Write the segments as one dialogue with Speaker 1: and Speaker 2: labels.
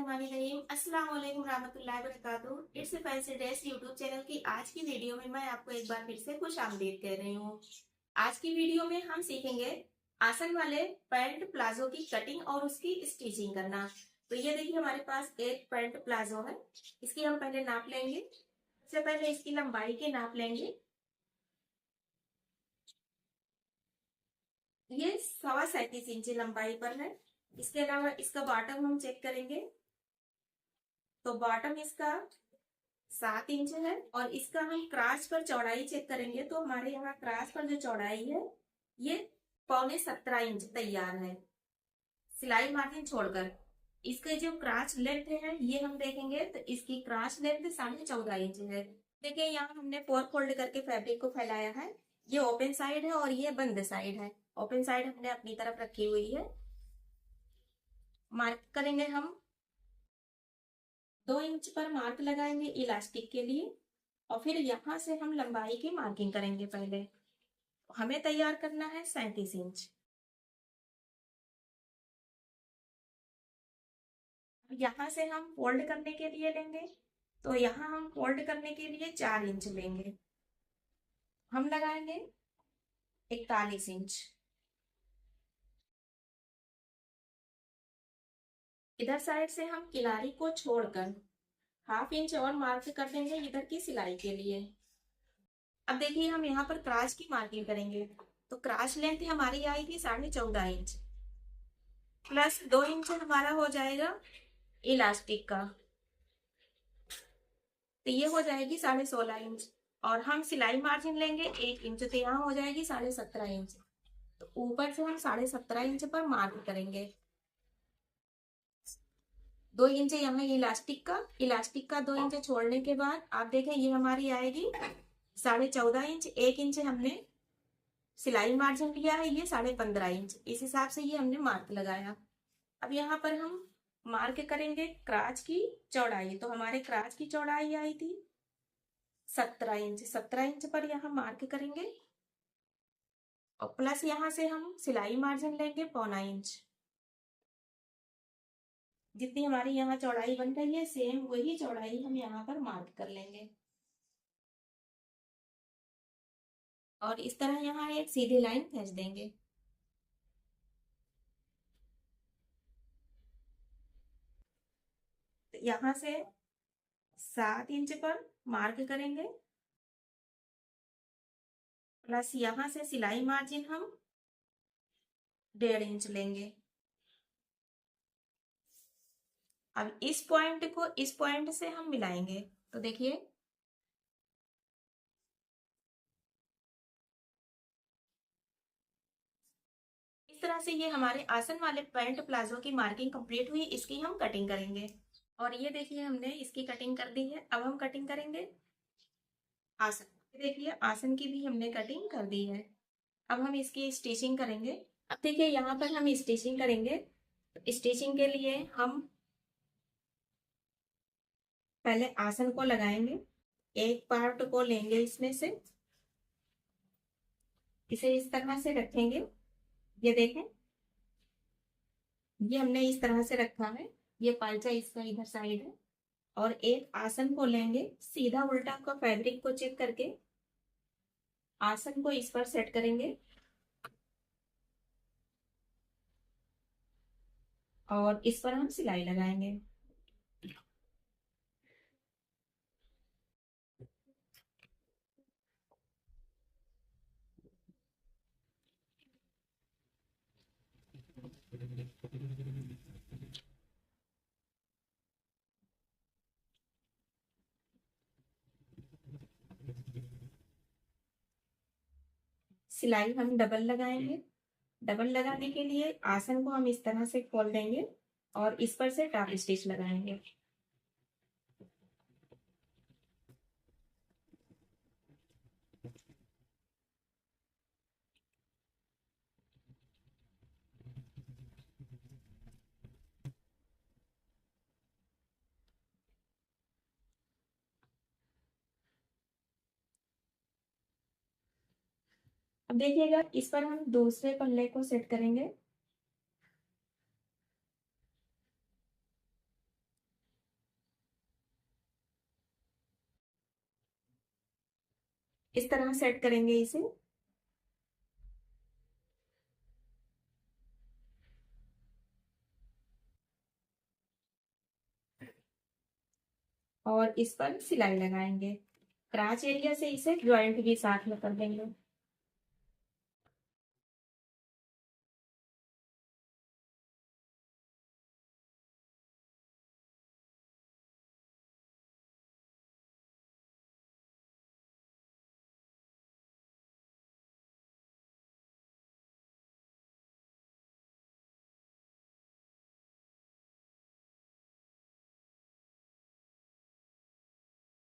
Speaker 1: बिस्मिल्लाहिर्रहमानिर्रहीम। अस्सलाम वालेकुम रहमतुल्लाहि व बरकातुहू। It's fancy dress YouTube channel की आज की वीडियो में मैं आपको एक बार फिर से खुश आमदीद कह रही हूँ। आज की वीडियो में हम सीखेंगे आसन वाले पैंट प्लाजो की कटिंग और उसकी स्टिचिंग करना। तो ये देखिए हमारे पास एक पैंट प्लाजो है। इसकी हम पहले नाप लेंगे। सबसे पहले इसकी लंबाई के नाप लेंगे। ये 37.5 इंच लंबाई पर है। इसके अलावा इसका बॉटम हम चेक करेंगे तो बॉटम इसका 7 इंच है और इसका हम क्रास पर चौड़ाई चेक करेंगे तो हमारे यहाँ क्रास पर जो चौड़ाई है ये 17.25 इंच तैयार है, सिलाई मार्जिन छोड़कर। इसके जो क्रास लेंथ है ये हम देखेंगे तो इसकी क्रास लेंथ 14.5 इंच है। देखिए यहाँ हमने 4 फोल्ड करके फैब्रिक को फैलाया है। ये ओपन साइड है और ये बंद साइड है। ओपन साइड हमने अपनी तरफ रखी हुई है। मार्क करेंगे हम 2 इंच पर मार्क लगाएंगे इलास्टिक के लिए और फिर यहाँ से हम लंबाई की मार्किंग करेंगे। पहले हमें तैयार करना है 37 इंच। यहाँ से हम फोल्ड करने के लिए लेंगे तो यहाँ हम फोल्ड करने के लिए 4 इंच लेंगे। हम लगाएंगे 41 इंच। इधर साइड से हम किनारी को छोड़कर ½ इंच और मार्क कर देंगे इधर की सिलाई के लिए। अब देखिए हम यहाँ पर क्रास की मार्किंग करेंगे तो क्रास लेंथ हमारी आएगी 14.5 इंच प्लस 2 इंच हमारा हो जाएगा इलास्टिक का, तो ये हो जाएगी 16.5 इंच। और हम सिलाई मार्जिन लेंगे 1 इंच तो यहाँ हो जाएगी 17.5 इंच। तो ऊपर से हम 17.5 इंच पर मार्क करेंगे। 2 इंच यहाँ इलास्टिक का 2 इंच छोड़ने के बाद आप देखें ये हमारी आएगी 14.5 इंच। 1 इंच हमने सिलाई मार्जिन लिया है, ये 15.5 इंच। इस हिसाब से ये हमने मार्क लगाया। अब यहाँ पर हम मार्क करेंगे क्राच की चौड़ाई। तो हमारे क्राच की चौड़ाई आई थी 17 इंच। 17 इंच पर यहाँ मार्क करेंगे और प्लस यहाँ से हम सिलाई मार्जिन लेंगे 0.25 इंच। जितनी हमारी यहाँ चौड़ाई बन रही है सेम वही चौड़ाई हम यहाँ पर मार्क कर लेंगे और इस तरह यहाँ एक सीधी लाइन खींच देंगे। तो यहाँ से 7 इंच पर मार्क करेंगे प्लस यहाँ से सिलाई मार्जिन हम 1.5 इंच लेंगे। अब इस पॉइंट को इस पॉइंट से हम मिलाएंगे तो देखिए इस तरह से ये हमारे आसन वाले पैंट प्लाजो की मार्किंग कंप्लीट हुई। इसकी हम कटिंग करेंगे और ये देखिए हमने इसकी कटिंग कर दी है। अब हम कटिंग करेंगे आसन। देखिए आसन की भी हमने कटिंग कर दी है। अब हम इसकी स्टिचिंग करेंगे। अब देखिए यहाँ पर हम स्टिचिंग करेंगे। स्टिचिंग के लिए हम पहले आसन को लगाएंगे। एक पार्ट को लेंगे इसमें से, इसे इस तरह से रखेंगे। ये देखें ये हमने इस तरह से रखा है। ये पाइचा इसका इधर साइड है और एक आसन को लेंगे सीधा उल्टा का फैब्रिक को चेक करके आसन को इस पर सेट करेंगे और इस पर हम सिलाई लगाएंगे। सिलाई हम डबल लगाएंगे। डबल लगाने के लिए आसन को हम इस तरह से खोल देंगे और इस पर से टॉप स्टिच लगाएंगे। अब देखिएगा इस पर हम दूसरे पल्ले को सेट करेंगे। इस तरह सेट करेंगे इसे। और इस पर सिलाई लगाएंगे, क्राच एरिया से इसे ज्वाइंट भी साथ में कर देंगे।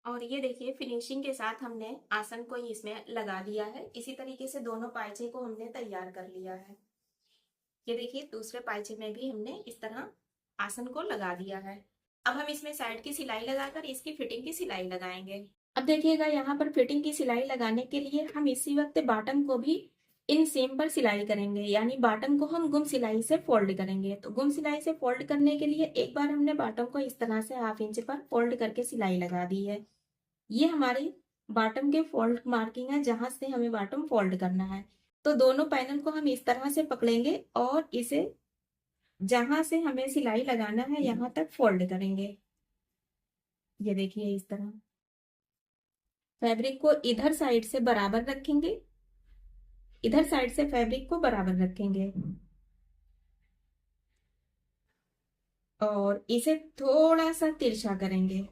Speaker 1: और ये देखिए फिनिशिंग के साथ हमने आसन को इसमें लगा दिया है। इसी तरीके से दोनों पायचे को हमने तैयार कर लिया है। ये देखिए दूसरे पायचे में भी हमने इस तरह आसन को लगा दिया है। अब हम इसमें साइड की सिलाई लगाकर इसकी फिटिंग की सिलाई लगाएंगे। अब देखिएगा यहाँ पर फिटिंग की सिलाई लगाने के लिए हम इसी वक्त बॉटम को भी इन सेम पर सिलाई करेंगे, यानी बॉटम को हम गुम सिलाई से फोल्ड करेंगे। तो गुम सिलाई से फोल्ड करने के लिए एक बार हमने बॉटम को इस तरह से 1/2 इंच पर फोल्ड करके सिलाई लगा दी है। ये हमारी बॉटम के फोल्ड मार्किंग है, जहां से हमें बॉटम फोल्ड करना है। तो दोनों पैनल को हम इस तरह से पकड़ेंगे और इसे जहां से हमें सिलाई लगाना है यहाँ तक फोल्ड करेंगे। ये देखिए इस तरह फैब्रिक को इधर साइड से बराबर रखेंगे, इधर साइड से फैब्रिक को बराबर रखेंगे और इसे थोड़ा सा तिरछा करेंगे।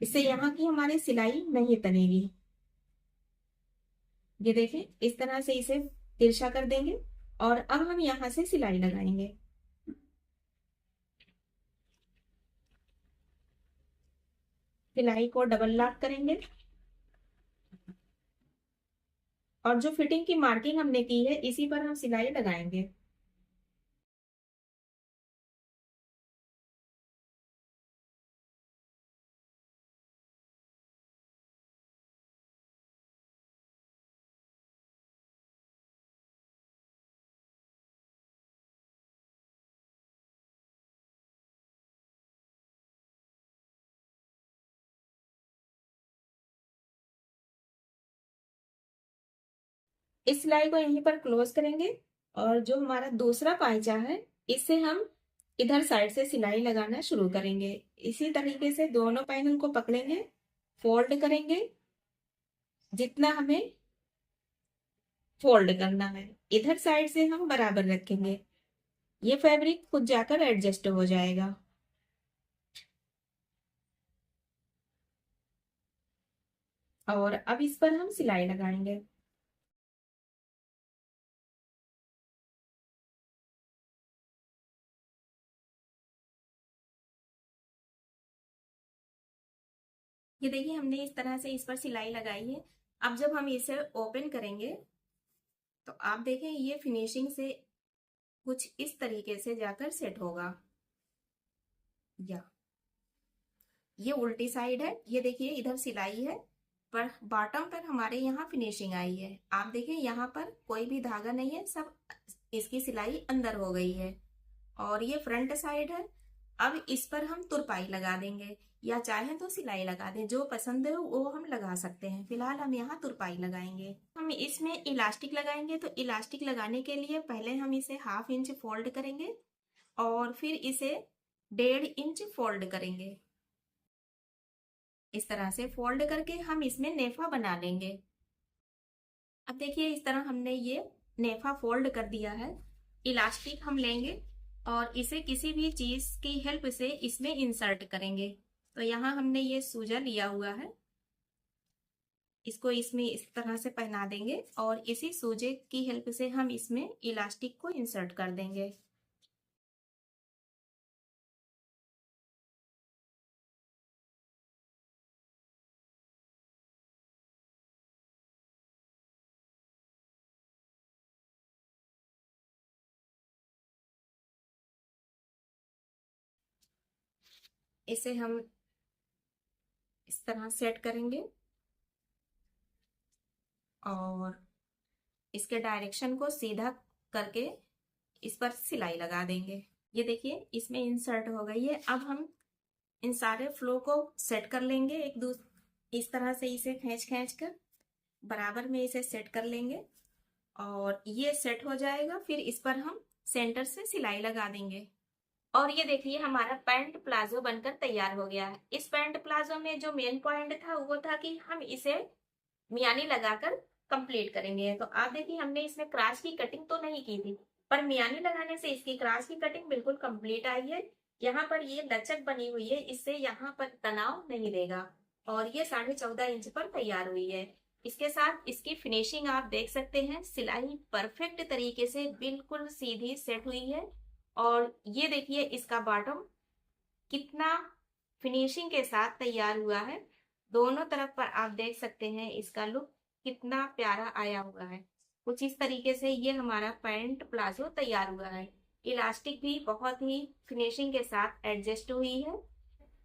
Speaker 1: इससे यहाँ की हमारी सिलाई नहीं तनेगी। ये देखें इस तरह से इसे तिरछा कर देंगे और अब हम यहाँ से सिलाई लगाएंगे। सिलाई को डबल लॉक करेंगे और जो फिटिंग की मार्किंग हमने की है इसी पर हम सिलाई लगाएंगे। इस सिलाई को यहीं पर क्लोज करेंगे और जो हमारा दूसरा पाइचा है इससे हम इधर साइड से सिलाई लगाना शुरू करेंगे। इसी तरीके से दोनों पैनल को पकड़ेंगे, फोल्ड करेंगे जितना हमें फोल्ड करना है। इधर साइड से हम बराबर रखेंगे, ये फैब्रिक खुद जाकर एडजस्ट हो जाएगा। और अब इस पर हम सिलाई लगाएंगे। ये देखिए हमने इस तरह से इस पर सिलाई लगाई है। अब जब हम इसे ओपन करेंगे तो आप देखें ये फिनिशिंग से कुछ इस तरीके से जाकर सेट होगा। या ये उल्टी साइड है, ये देखिए इधर सिलाई है पर बॉटम पर हमारे यहाँ फिनिशिंग आई है। आप देखें यहाँ पर कोई भी धागा नहीं है, सब इसकी सिलाई अंदर हो गई है। और ये फ्रंट साइड है। अब इस पर हम तुरपाई लगा देंगे या चाहे तो सिलाई लगा दें, जो पसंद है वो हम लगा सकते हैं। फिलहाल हम यहाँ तुरपाई लगाएंगे। हम इसमें इलास्टिक लगाएंगे, तो इलास्टिक लगाने के लिए पहले हम इसे 1/2 इंच फोल्ड करेंगे और फिर इसे 1.5 इंच फोल्ड करेंगे। इस तरह से फोल्ड करके हम इसमें नेफा बना लेंगे। अब देखिए इस तरह हमने ये नेफा फोल्ड कर दिया है। इलास्टिक हम लेंगे और इसे किसी भी चीज की हेल्प से इसमें इंसर्ट करेंगे। तो यहाँ हमने ये सूजा लिया हुआ है, इसको इसमें इस तरह से पहना देंगे और इसी सूजे की हेल्प से हम इसमें इलास्टिक को इंसर्ट कर देंगे। इसे हम इस तरह सेट करेंगे और इसके डायरेक्शन को सीधा करके इस पर सिलाई लगा देंगे। ये देखिए इसमें इंसर्ट हो गई है। अब हम इन सारे फ्लो को सेट कर लेंगे एक दूसरे इस तरह से इसे खींच खींच कर। बराबर में इसे सेट कर लेंगे और ये सेट हो जाएगा। फिर इस पर हम सेंटर से सिलाई लगा देंगे। और ये देखिए हमारा पैंट प्लाजो बनकर तैयार हो गया है। इस पैंट प्लाजो में जो मेन पॉइंट था वो था कि हम इसे मियानी लगाकर कंप्लीट करेंगे। तो आप देखिए हमने इसमें क्रास की कटिंग तो नहीं की थी, पर मियानी लगाने से इसकी क्रास की कटिंग बिल्कुल कंप्लीट आई है। यहाँ पर ये लचक बनी हुई है, इससे यहाँ पर तनाव नहीं देगा। और ये 14.5 इंच पर तैयार हुई है। इसके साथ इसकी फिनिशिंग आप देख सकते हैं, सिलाई परफेक्ट तरीके से बिल्कुल सीधी सेट हुई है। और ये देखिए इसका बॉटम कितना फिनिशिंग के साथ तैयार हुआ है। दोनों तरफ पर आप देख सकते हैं इसका लुक कितना प्यारा आया हुआ है। कुछ इस तरीके से ये हमारा पैंट प्लाजो तैयार हुआ है। इलास्टिक भी बहुत ही फिनिशिंग के साथ एडजस्ट हुई है।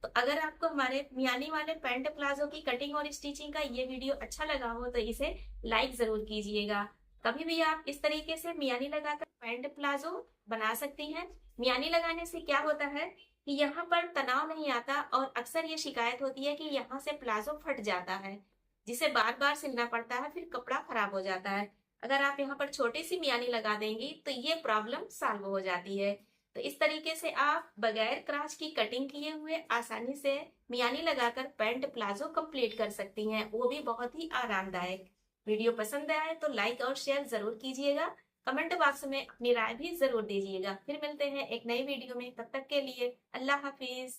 Speaker 1: तो अगर आपको हमारे मियानी वाले पैंट प्लाजो की कटिंग और स्टिचिंग का ये वीडियो अच्छा लगा हो तो इसे लाइक जरूर कीजिएगा। कभी भी आप इस तरीके से मियानी लगाकर पैंट प्लाजो बना सकती हैं। मियानी लगाने से क्या होता है कि यहाँ पर तनाव नहीं आता, और अक्सर ये शिकायत होती है कि यहाँ से प्लाजो फट जाता है, जिसे बार बार सिलना पड़ता है, फिर कपड़ा खराब हो जाता है। अगर आप यहाँ पर छोटी सी मियानी लगा देंगी तो ये प्रॉब्लम सॉल्व हो जाती है। तो इस तरीके से आप बगैर क्राच की कटिंग किए हुए आसानी से मियानी लगाकर पैंट प्लाजो कंप्लीट कर सकती हैं, वो भी बहुत ही आरामदायक। वीडियो पसंद आए तो लाइक और शेयर जरूर कीजिएगा। कमेंट बॉक्स में अपनी राय भी जरूर दीजिएगा। फिर मिलते हैं एक नई वीडियो में, तब तक के लिए अल्लाह हाफिज।